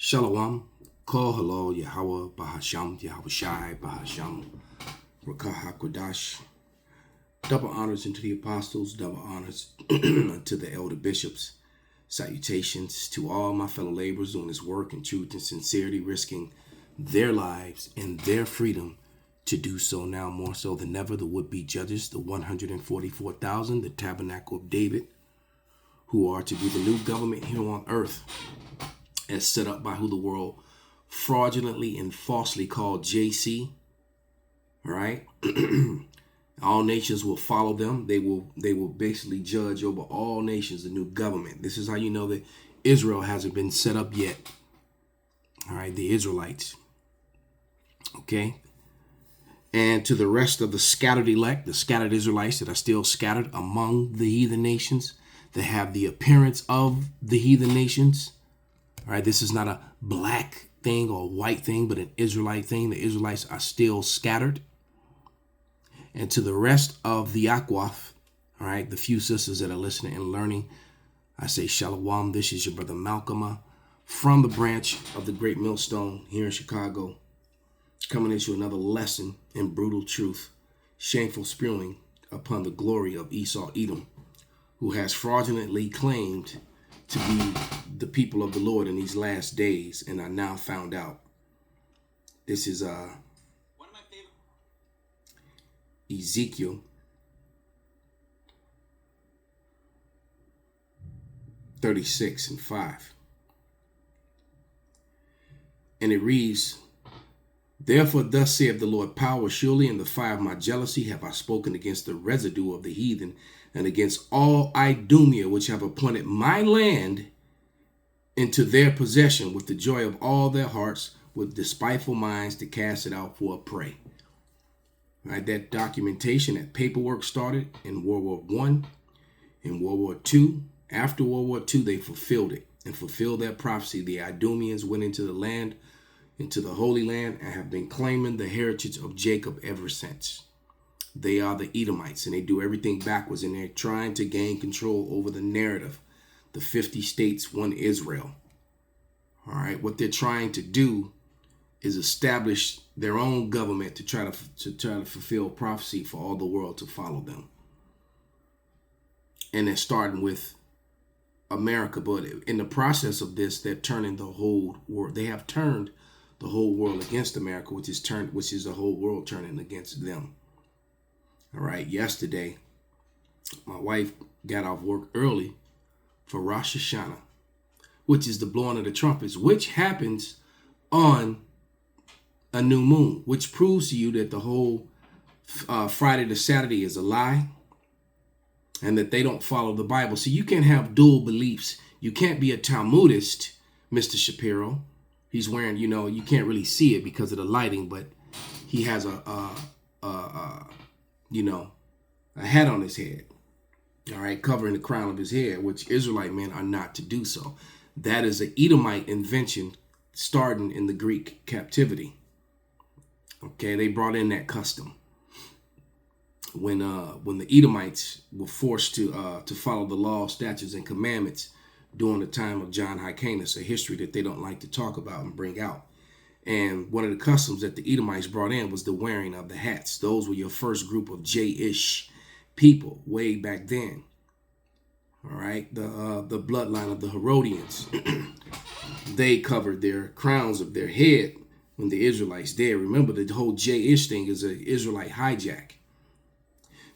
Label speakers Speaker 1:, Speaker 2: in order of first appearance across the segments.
Speaker 1: Shalom, Kol Halal, Yahweh, Bahasham, Yahweh Shai, Bahasham, Rakah HaKodash. Double honors unto the apostles, double honors to the elder bishops. Salutations to all my fellow laborers doing this work in truth and sincerity, risking their lives and their freedom to do so now more so than ever. The would-be judges, the 144,000, the tabernacle of David, who are to be the new government here on earth, as set up by who the world fraudulently and falsely called JC. All right. All nations will follow them. They will basically judge over all nations, the new government. This is how you know that Israel hasn't been set up yet. All right, the Israelites. Okay. And to the rest of the scattered elect, the scattered Israelites that are still scattered among the heathen nations, that have the appearance of the heathen nations. All right, this is not a black thing or a white thing, but an Israelite thing. The Israelites are still scattered. And to the rest of the Akwaf, all right, the few sisters that are listening and learning, I say Shalom. This is your brother Malcolm from the branch of the Great Millstone here in Chicago, coming into another lesson in brutal truth, shameful spewing upon the glory of Esau Edom, who has fraudulently claimed to be the people of the Lord in these last days and are now found out. This is one of my favorite. Ezekiel 36:5. And it reads, "Therefore thus saith the Lord power, surely in the fire of my jealousy have I spoken against the residue of the heathen, and against all Idumea, which have appointed my land into their possession with the joy of all their hearts, with despiteful minds to cast it out for a prey." Right, that documentation, that paperwork started in World War I, in World War II. After World War II, they fulfilled it and fulfilled that prophecy. The Idumeans went into the land, into the Holy Land, and have been claiming the heritage of Jacob ever since. They are the Edomites, and they do everything backwards, and they're trying to gain control over the narrative. The 50 states, one Israel. All right, what they're trying to do is establish their own government to try to fulfill prophecy for all the world to follow them. And they're starting with America, but in the process of this, they're turning the whole world. They have turned the whole world against America, which is the whole world turning against them. All right, yesterday, my wife got off work early for Rosh Hashanah, which is the blowing of the trumpets, which happens on a new moon, which proves to you that the whole Friday to Saturday is a lie and that they don't follow the Bible. So you can't have dual beliefs. You can't be a Talmudist, Mr. Shapiro. He's wearing, you can't really see it because of the lighting, but he has a hat on his head, all right, covering the crown of his head, which Israelite men are not to do so. That is an Edomite invention starting in the Greek captivity. Okay, they brought in that custom when the Edomites were forced to follow the law, statutes, and commandments during the time of John Hyrcanus, a history that they don't like to talk about and bring out. And one of the customs that the Edomites brought in was the wearing of the hats. Those were your first group of J-ish people way back then. All right, the bloodline of the Herodians. They covered their crowns of their head when the Israelites did. Remember, the whole J-ish thing is an Israelite hijack.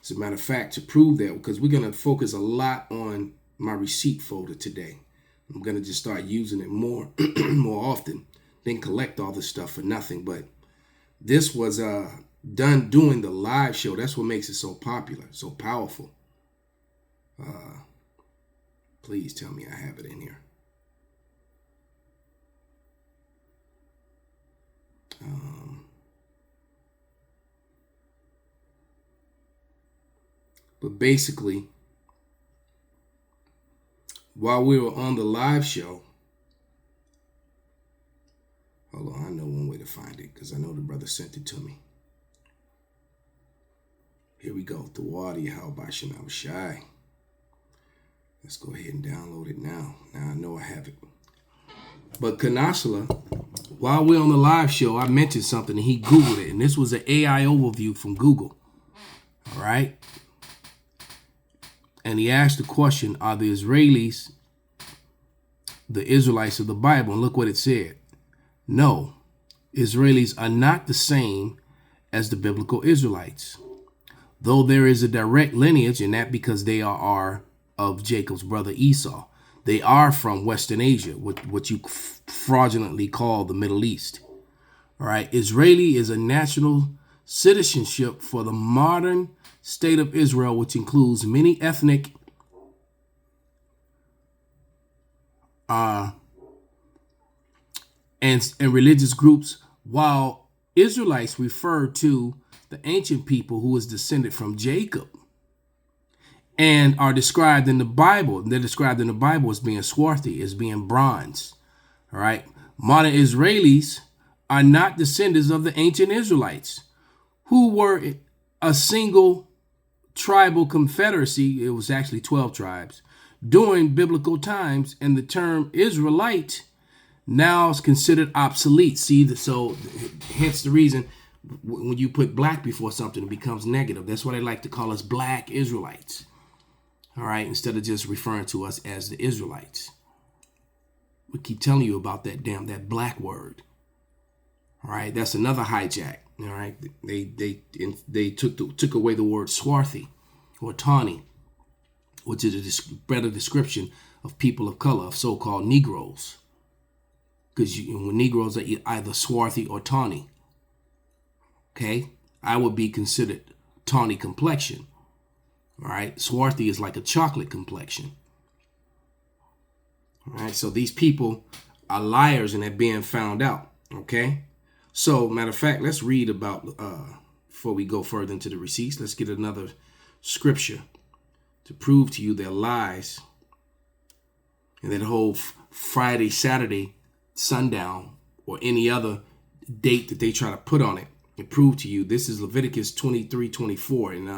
Speaker 1: As a matter of fact, to prove that, because we're going to focus a lot on my receipt folder today. I'm going to just start using it more often, then collect all this stuff for nothing. But this was done during the live show. That's what makes it so popular, so powerful. Please tell me I have it in here. But basically, while we were on the live show, hold on, I know one way to find it because I know the brother sent it to me. Here we go. The water, how about Shema Shai. Let's go ahead and download it now. Now I know I have it. But Kanasala, while we're on the live show, I mentioned something and he Googled it. And this was an AI overview from Google. All right. And he asked the question, are the Israelis the Israelites of the Bible? And look what it said. No, Israelis are not the same as the biblical Israelites, though there is a direct lineage in that because they are of Jacob's brother Esau. They are from Western Asia, what you fraudulently call the Middle East. All right. Israeli is a national citizenship for the modern state of Israel, which includes many ethnic and religious groups, while Israelites refer to the ancient people who is descended from Jacob and are described in the Bible. They're described in the Bible as being swarthy, as being bronze. All right. Modern Israelis are not descendants of the ancient Israelites, who were a single tribal confederacy. It was actually 12 tribes during biblical times, and the term Israelite now is considered obsolete. See, so hence the reason when you put black before something, it becomes negative. That's why they like to call us black Israelites. All right, instead of just referring to us as the Israelites. We keep telling you about that black word. All right, that's another hijack. All right, they took away the word swarthy or tawny, which is a better description of people of color, of so-called Negroes. Because when Negroes are either swarthy or tawny. Okay, I would be considered tawny complexion. All right, swarthy is like a chocolate complexion. All right, so these people are liars and they're being found out. Okay, so matter of fact, let's read about, before we go further into the receipts, let's get another scripture to prove to you their lies and that whole Friday, Saturday, sundown, or any other date that they try to put on it and prove to you. This is Leviticus 23:24. And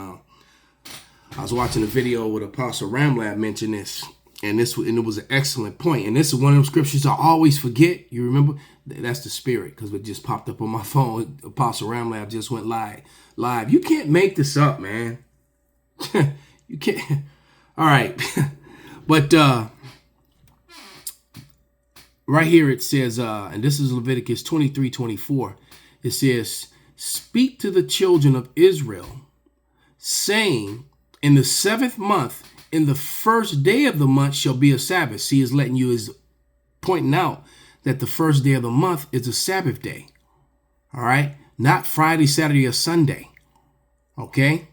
Speaker 1: I was watching a video with Apostle Ramlab mention this, and it was an excellent point. And this is one of them scriptures I always forget. You remember? That's the spirit, because it just popped up on my phone. Apostle Ramlab just went live. You can't make this up, man. You can't. All right. But right here it says, and this is Leviticus 23:24. It says, speak to the children of Israel, saying, in the 7th month, in the first day of the month shall be a Sabbath. See, is pointing out that the first day of the month is a Sabbath day. All right. Not Friday, Saturday, or Sunday. Okay.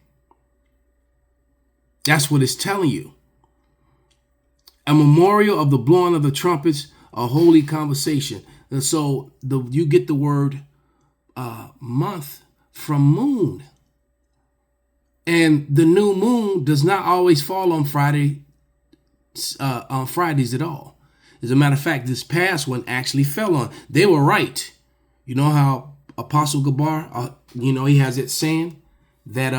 Speaker 1: That's what it's telling you. A memorial of the blowing of the trumpets, a holy conversation. And so you get the word month from moon. And the new moon does not always fall on Fridays at all. As a matter of fact, this past one actually fell on. They were right. You know how Apostle Gabar, he has it saying that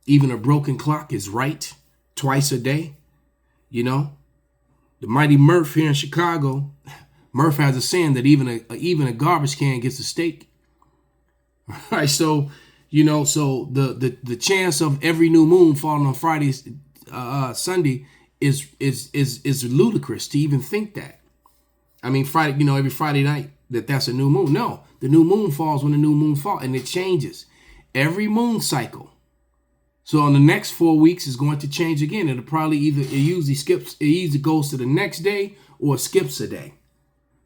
Speaker 1: even a broken clock is right twice a day. You know, the mighty Murph here in Chicago, Murph has a saying that even a garbage can gets a steak. All right, so so the chance of every new moon falling on Friday, Sunday is ludicrous to even think that. I mean, Friday, every Friday night that's a new moon. No, the new moon falls when the new moon falls, and it changes every moon cycle. So on the next 4 weeks, it's going to change again. It'll probably it either goes to the next day or skips a day.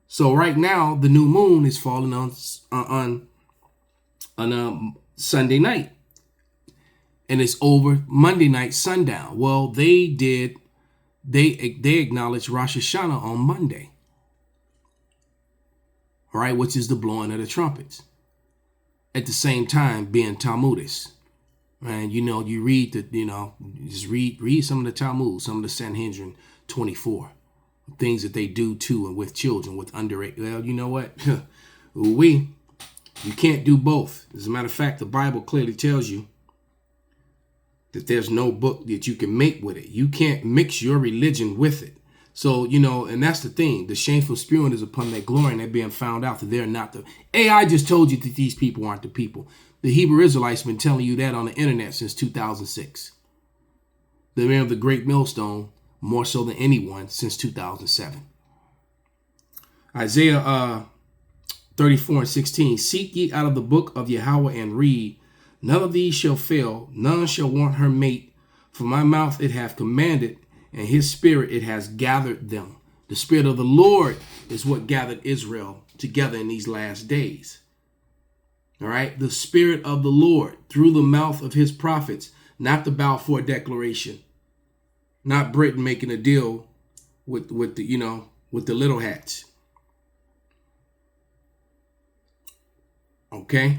Speaker 1: So right now, the new moon is falling on Sunday night, and it's over Monday night sundown. Well, they acknowledged Rosh Hashanah on Monday, all right, which is the blowing of the trumpets. At the same time, being Talmudists. And you read just read some of the Talmud, some of the Sanhedrin 24, things that they do to and with children, with underage. Well, you know what? You can't do both. As a matter of fact, the Bible clearly tells you that there's no book that you can make with it. You can't mix your religion with it. So, and that's the thing. The shameful spewing is upon their glory, and they're being found out that they're not the... AI just told you that these people aren't the people. The Hebrew Israelites have been telling you that on the internet since 2006. The man of the great millstone, more so than anyone, since 2007. Isaiah 34:16. Seek ye out of the book of Yahweh and read. None of these shall fail, none shall want her mate. For my mouth it hath commanded, and his spirit it has gathered them. The spirit of the Lord is what gathered Israel together in these last days. All right, the spirit of the Lord through the mouth of his prophets, not the Balfour Declaration, not Britain making a deal with the little hats. Okay,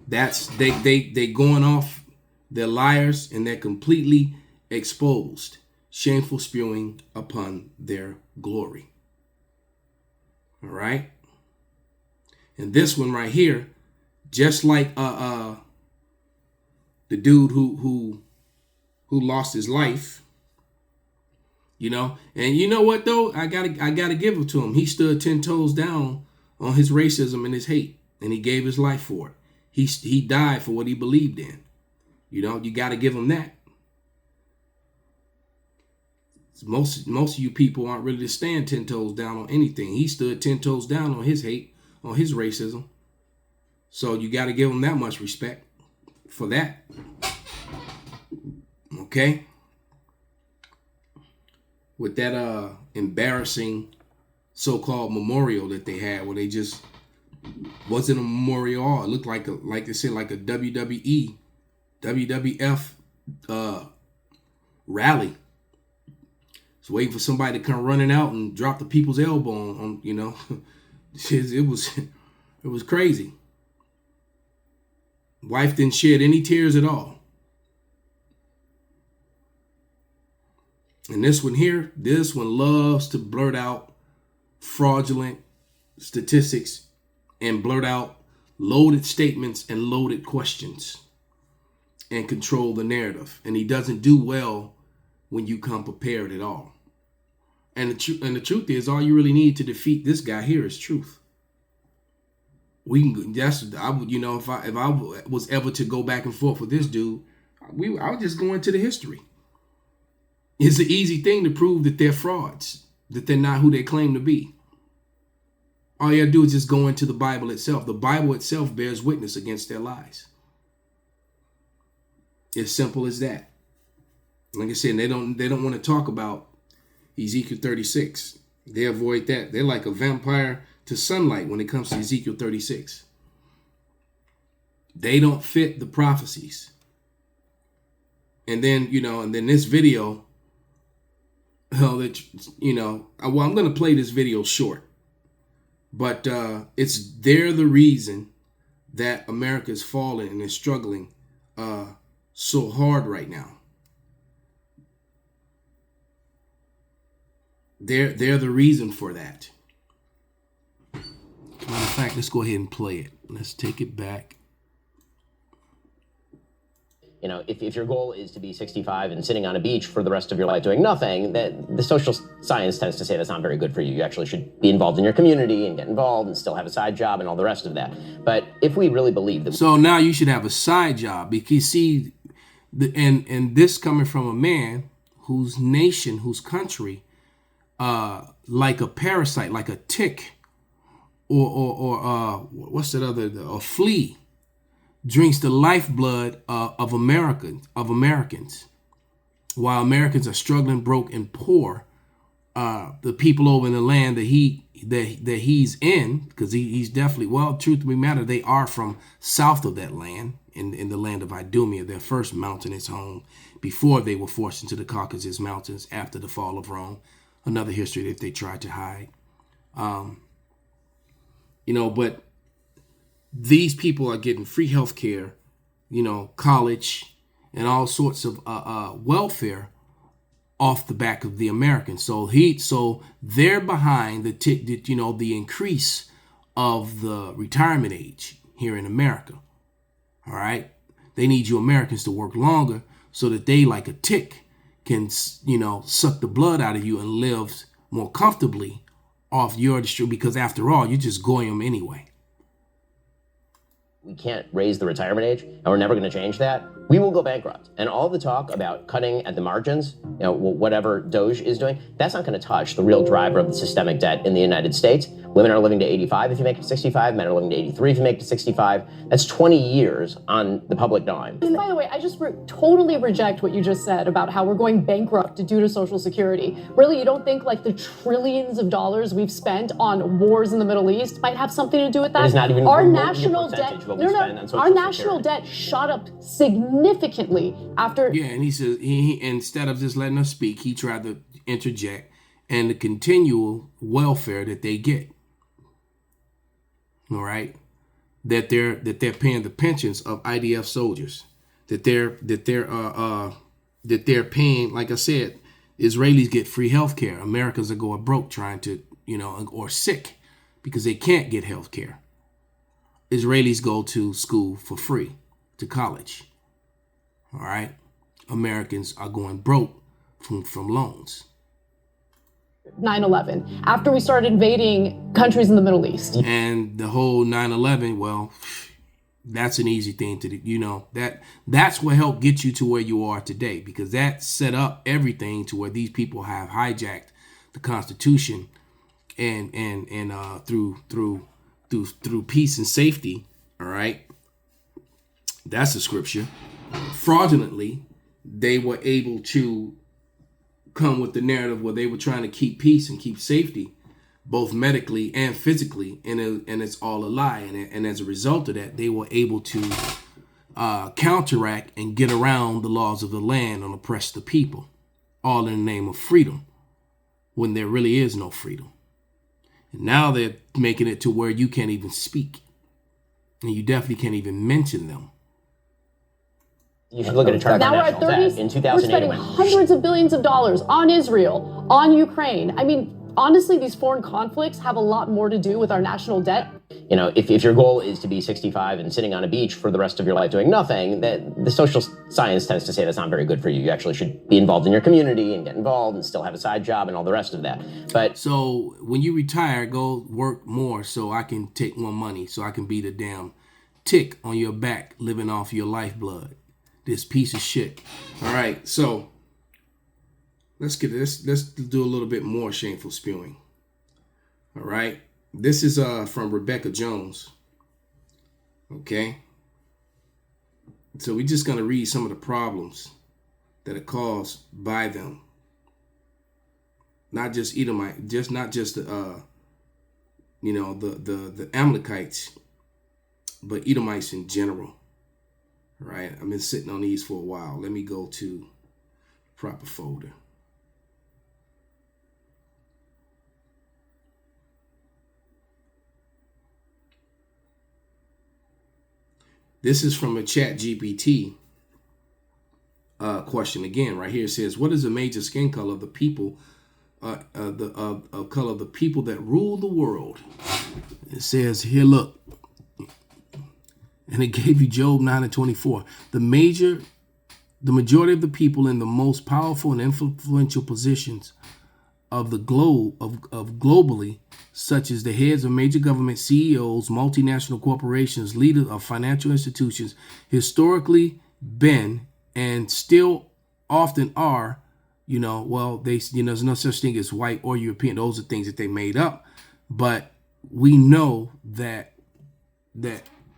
Speaker 1: that's they going off. They're liars, and they're completely exposed. Shameful spewing upon their glory. All right. And this one right here, just like the dude who lost his life, and you know what though, I gotta give it to him. He stood 10 toes down on his racism and his hate, and he gave his life for it. He died for what he believed in. You gotta give him that. Most of you people aren't ready to stand 10 toes down on anything. He stood 10 toes down on his hate, on his racism. So you got to give him that much respect for that. Okay? With that embarrassing so-called memorial that they had, where they just wasn't a memorial. It looked like they said, like a WWE, WWF rally. It's waiting for somebody to come running out and drop the people's elbow on it was crazy. Wife didn't shed any tears at all. And this one loves to blurt out fraudulent statistics and blurt out loaded statements and loaded questions and control the narrative. And he doesn't do well when you come prepared at all. And the truth is, all you really need to defeat this guy here is truth. If I was ever to go back and forth with this dude, I would just go into the history. It's an easy thing to prove that they're frauds, that they're not who they claim to be. All you have to do is just go into the Bible itself. The Bible itself bears witness against their lies. It's simple as that. Like I said, they don't want to talk about Ezekiel 36. They avoid that. They're like a vampire to sunlight when it comes to Ezekiel 36. They don't fit the prophecies. And then, this video, I'm going to play this video short, but they're the reason that America is falling and is struggling so hard right now. They're the reason for that. Matter of fact, let's go ahead and play it. Let's take it back.
Speaker 2: If your goal is to be 65 and sitting on a beach for the rest of your life doing nothing, that the social science tends to say that's not very good for you. You actually should be involved in your community and get involved and still have a side job and all the rest of that. But if we really believe that...
Speaker 1: So now you should have a side job, because see, and this coming from a man whose nation, whose country, like a parasite, like a tick, or what's that other, a flea, drinks the lifeblood of Americans. While Americans are struggling, broke, and poor, the people over in the land that he's in, because he's definitely, well, truth be matter, they are from south of that land, in the land of Idumea, their first mountainous home, before they were forced into the Caucasus Mountains after the fall of Rome. Another history that they tried to hide. But these people are getting free health care, college, and all sorts of welfare off the back of the Americans. So they're behind the increase of the retirement age here in America. All right. They need you Americans to work longer so that they, like a tick, can, suck the blood out of you and live more comfortably off your distribution, because after all, you're just goyim anyway.
Speaker 2: We can't raise the retirement age, and we're never going to change that. We will go bankrupt. And all the talk about cutting at the margins, whatever Doge is doing, that's not going to touch the real driver of the systemic debt in the United States. Women are living to 85 if you make it to 65. Men are living to 83 if you make it to 65. That's 20 years on the public dime.
Speaker 3: And by the way, I just totally reject what you just said about how we're going bankrupt due to Social Security. Really, you don't think like the trillions of dollars we've spent on wars in the Middle East might have something to do with that?
Speaker 2: It is not even
Speaker 3: our
Speaker 2: remotely
Speaker 3: national
Speaker 2: a percentage
Speaker 3: debt.
Speaker 2: of what we spend on Social
Speaker 3: Our national
Speaker 2: Security.
Speaker 3: debt shot up significantly after.
Speaker 1: Yeah, and he says he instead of just letting us speak, he tried to interject and the continual welfare that they get. All right, that they're paying the pensions of IDF soldiers, that they're paying. Like I said, Israelis get free health care. Americans are going broke trying to, or sick because they can't get health care. Israelis go to school for free, to college. All right, Americans are going broke from loans.
Speaker 3: 9/11, after we started invading countries in the Middle East.
Speaker 1: And the whole 9/11, well, that's an easy thing to do. That's what helped get you to where you are today, because that set up everything to where these people have hijacked the Constitution and through peace and safety. All right, that's the scripture. Fraudulently, they were able to come with the narrative where they were trying to keep peace and keep safety, both medically and physically, and it's all a lie. And as a result of that, they were able to counteract and get around the laws of the land and oppress the people, all in the name of freedom, when there really is no freedom. And now they're making it to where you can't even speak, and you definitely can't even mention them.
Speaker 2: You should look at a chart.
Speaker 3: Now we're at 30.
Speaker 2: In 2008,
Speaker 3: we're spending hundreds of billions of dollars on Israel, on Ukraine. I mean, honestly, these foreign conflicts have a lot more to do with our national debt.
Speaker 2: If your goal is to be 65 and sitting on a beach for the rest of your life doing nothing, that the social science tends to say that's not very good for you. You actually should be involved in your community and get involved and still have a side job and all the rest of that. But
Speaker 1: so when you retire, go work more so I can take more money, so I can be the damn tick on your back living off your lifeblood. This piece of shit. All right, so let's get this. Let's do a little bit more shameful spewing. All right, this is from Rebecca Jones. Okay, so we're just gonna read some of the problems that are caused by them. Not just Edomite, not just the Amalekites, but Edomites in general. Right, I've been sitting on these for a while. Let me go to proper folder. This is from a Chat GPT question again. Right here it says, "What is the major skin color of the people, color of the people that rule the world?" It says here, look. And it gave you Job 9:24. The majority of the people in the most powerful and influential positions of the globe of globally, such as the heads of major government, CEOs, multinational corporations, leaders of financial institutions, historically been and still often are, there's no such thing as white or European. Those are things that they made up. But we know that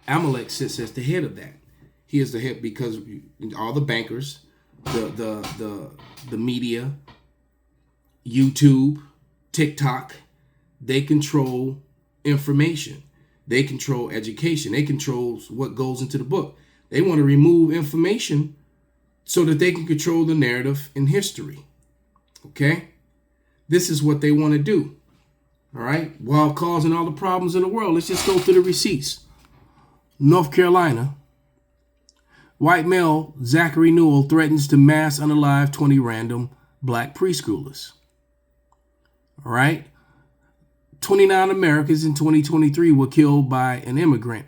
Speaker 1: Amalek sits as the head of that. He is the head because all the bankers, the media, YouTube, TikTok, they control information. They control education. They control what goes into the book. They want to remove information so that they can control the narrative in history. Okay? This is what they want to do. All right? While causing all the problems in the world. Let's just go through the receipts. North Carolina, white male Zachary Newell threatens to mass unalive 20 random black preschoolers. All right. 29 Americans in 2023 were killed by an immigrant.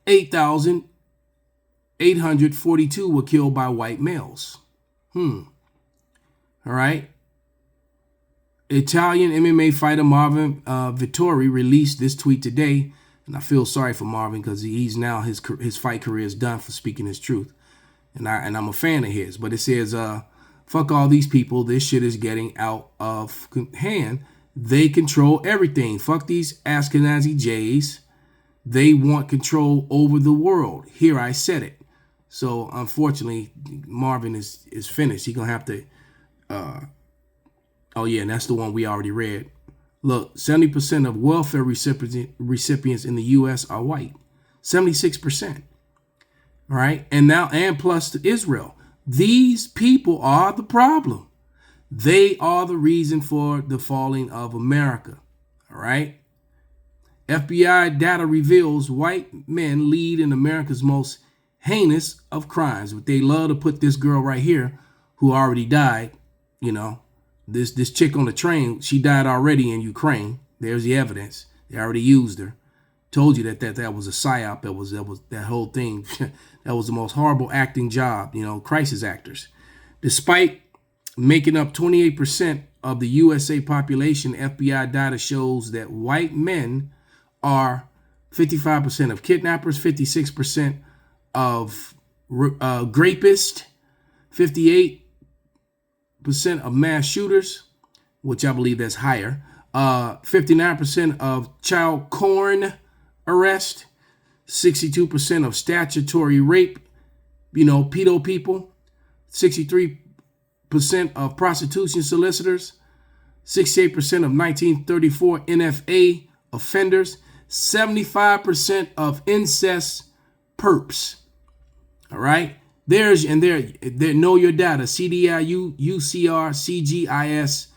Speaker 1: 8,842 were killed by white males. All right. Italian MMA fighter Marvin Vittori released this tweet today, and I feel sorry for Marvin because he's now his fight career is done for speaking his truth, and I'm a fan of his. But it says, "Fuck all these people. This shit is getting out of hand. They control everything. Fuck these Ashkenazi Jays. They want control over the world. Here, I said it." So unfortunately, Marvin is finished. He's gonna have to. Oh yeah, and that's the one we already read. Look, 70% of welfare recipients in the U.S. are white. 76%. All right, and plus to Israel. These people are the problem. They are the reason for the falling of America. All right. FBI data reveals white men lead in America's most heinous of crimes. But they love to put this girl right here, who already died. You know, this chick on the train, she died already in Ukraine. There's the evidence. They already used her. Told you that was a psyop. That was that whole thing. That was the most horrible acting job. You know, crisis actors. Despite making up 28% of the USA population, FBI data shows that white men are 55% of kidnappers, 56% of rapists, 58% of mass shooters, which I believe that's higher, 59% of child porn arrest, 62% of statutory rape, pedo people, 63% of prostitution solicitors, 68% of 1934 NFA offenders, 75% of incest perps. All right. There know your data, CDIU, UCR, CGIS,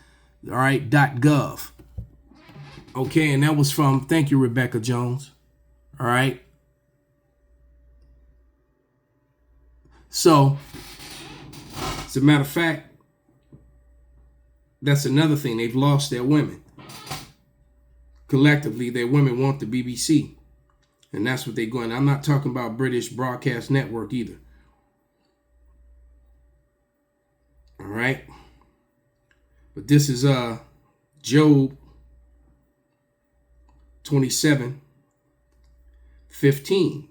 Speaker 1: all right, .gov. Okay, and that was from, thank you, Rebecca Jones. All right. So, as a matter of fact, that's another thing. They've lost their women. Collectively, their women want the BBC. And that's what they're going. I'm not talking about British Broadcast Network either. All right. But this is Job 27:15.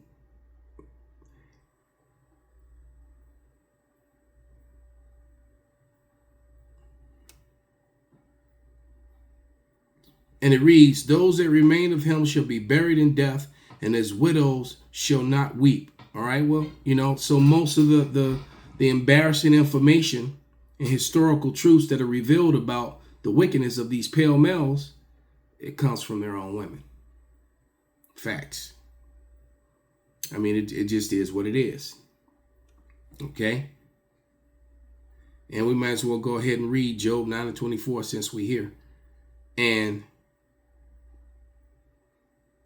Speaker 1: And it reads, "Those that remain of him shall be buried in death, and his widows shall not weep." All right. Well, so most of the embarrassing information and historical truths that are revealed about the wickedness of these pale males, it comes from their own women. Facts. I mean, it just is what it is. Okay. And we might as well go ahead and read Job 9:24 since we're here. And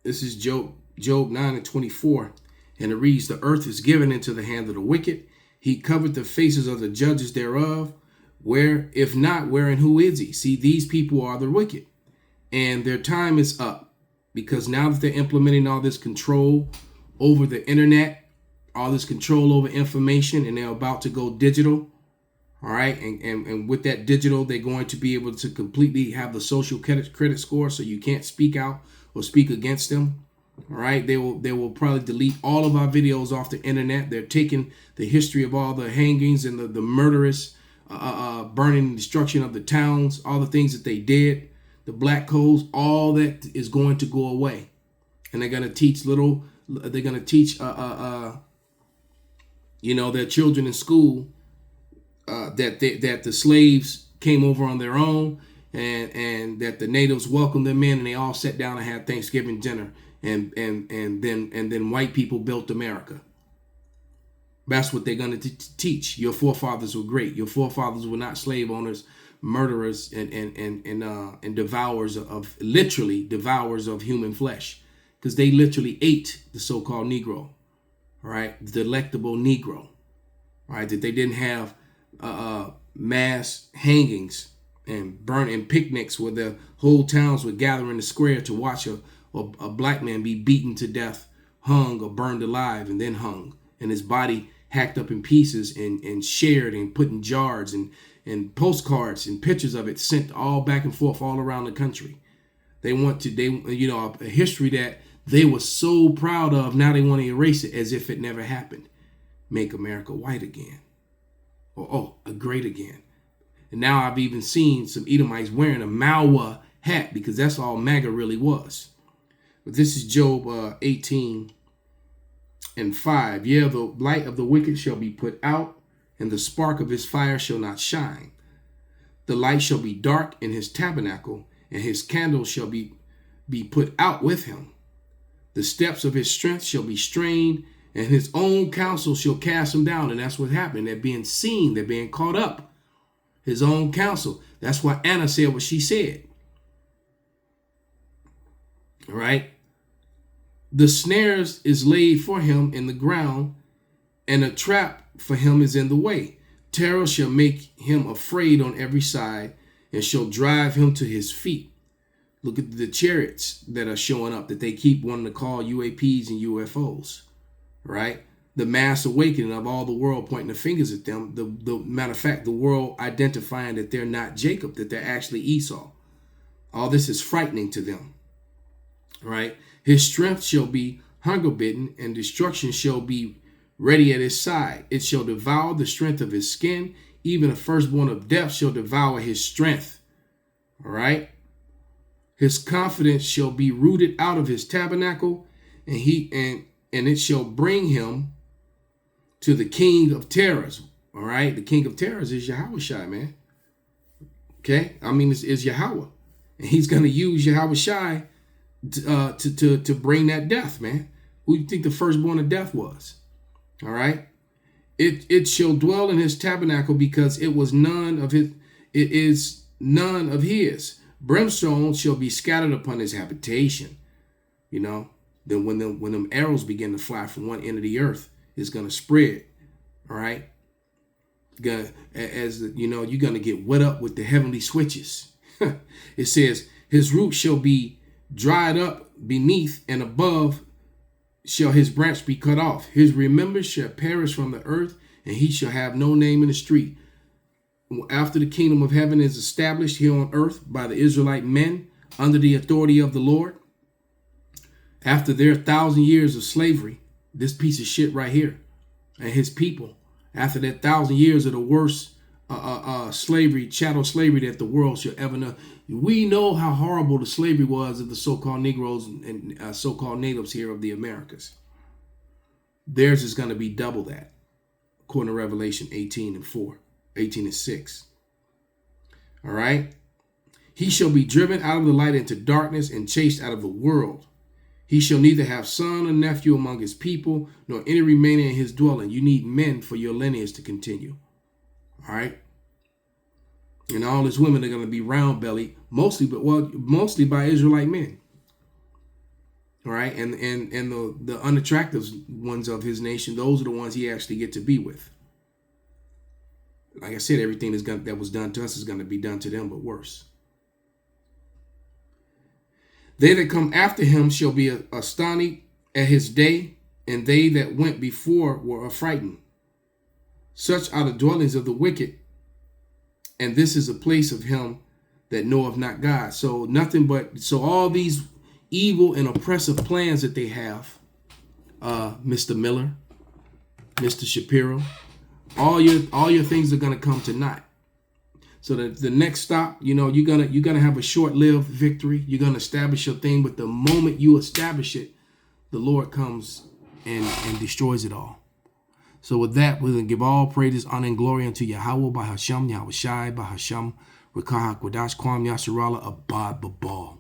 Speaker 1: this is Job 9:24. And it reads, "The earth is given into the hand of the wicked. He covered the faces of the judges thereof. Where, if not, where and who is he?" See, these people are the wicked. And their time is up. Because now that they're implementing all this control over the internet, all this control over information, and they're about to go digital. All right. And with that digital, they're going to be able to completely have the social credit score. So you can't speak out or speak against them. All right. They will probably delete all of our videos off the internet. They're taking the history of all the hangings and the murderous burning and destruction of the towns, all the things that they did, the black codes, all that is going to go away. And they're going to teach their children in school that the slaves came over on their own, and that the natives welcomed them in, and they all sat down and had Thanksgiving dinner, and then white people built America. That's what they're going to teach. Your forefathers were great. Your forefathers were not slave owners, murderers, and devourers of human flesh, because they literally ate the so-called Negro, right? The delectable Negro, right? That they didn't have mass hangings and burning picnics where the whole towns would gather in the square to watch a black man be beaten to death, hung or burned alive, and then hung, and his body hacked up in pieces and shared and put in jars and and postcards and pictures of it sent all back and forth all around the country. They want to, a history that they were so proud of. Now they want to erase it as if it never happened. Make America white again. Or, great again. And now I've even seen some Edomites wearing a Mawa hat, because that's all MAGA really was. But this is Job 18:5. Yeah, the light of the wicked shall be put out, and the spark of his fire shall not shine. The light shall be dark in his tabernacle, and his candle shall be put out with him. The steps of his strength shall be strained, and his own counsel shall cast him down. And that's what happened. They're being seen. They're being caught up. His own counsel. That's why Anna said what she said. All right. The snares is laid for him in the ground, and a trap for him is in the way. Terror shall make him afraid on every side, and shall drive him to his feet. Look at the chariots that are showing up that they keep wanting to call UAPs and UFOs, right? The mass awakening of all the world pointing the fingers at them. The matter of fact, the world identifying that they're not Jacob, that they're actually Esau. All this is frightening to them, right? His strength shall be hunger bitten, and destruction shall be ready at his side. It shall devour the strength of his skin. Even the firstborn of death shall devour his strength. All right. His confidence shall be rooted out of his tabernacle, and it shall bring him to the king of terrors. All right. The king of terrors is Yahweh, man. Okay. I mean, it's Yahweh, and he's going to use Yahweh to bring that death, man. Who do you think the firstborn of death was? All right. It shall dwell in his tabernacle, because it was none of his. It is none of his. Brimstone shall be scattered upon his habitation. Then when them arrows begin to fly from one end of the earth, it's gonna spread. All right. You're gonna get wet up with the heavenly switches. It says his root shall be dried up beneath, and above shall his branch be cut off. His remembrance shall perish from the earth, and he shall have no name in the street. After the kingdom of heaven is established here on earth by the Israelite men under the authority of the Lord, after their 1,000 years of slavery, this piece of shit right here, and his people, after that 1,000 years of the worst slavery, chattel slavery that the world shall ever know. We know how horrible the slavery was of the so-called Negroes and so-called natives here of the Americas. Theirs is going to be double that, according to Revelation 18:6. All right. He shall be driven out of the light into darkness, and chased out of the world. He shall neither have son or nephew among his people, nor any remaining in his dwelling. You need men for your lineage to continue. All right. And all his women are going to be round bellied, mostly by Israelite men. All right. And the unattractive ones of his nation, those are the ones he actually get to be with. Like I said, everything that was done to us is going to be done to them, but worse. They that come after him shall be astonished at his day, and they that went before were affrighted. Such are the dwellings of the wicked, and this is a place of him that knoweth not God. So all these evil and oppressive plans that they have, Mr. Miller, Mr. Shapiro, all your things are gonna come to naught. So that the next stop, you're gonna have a short-lived victory. You're gonna establish your thing, but the moment you establish it, the Lord comes and destroys it all. So with that, we're gonna give all praises, honor, and glory unto Yahweh by Hashem, Yahweh Shai by Hashem, Rekah HaKodash, Kwam Yasharala, Abad Babal.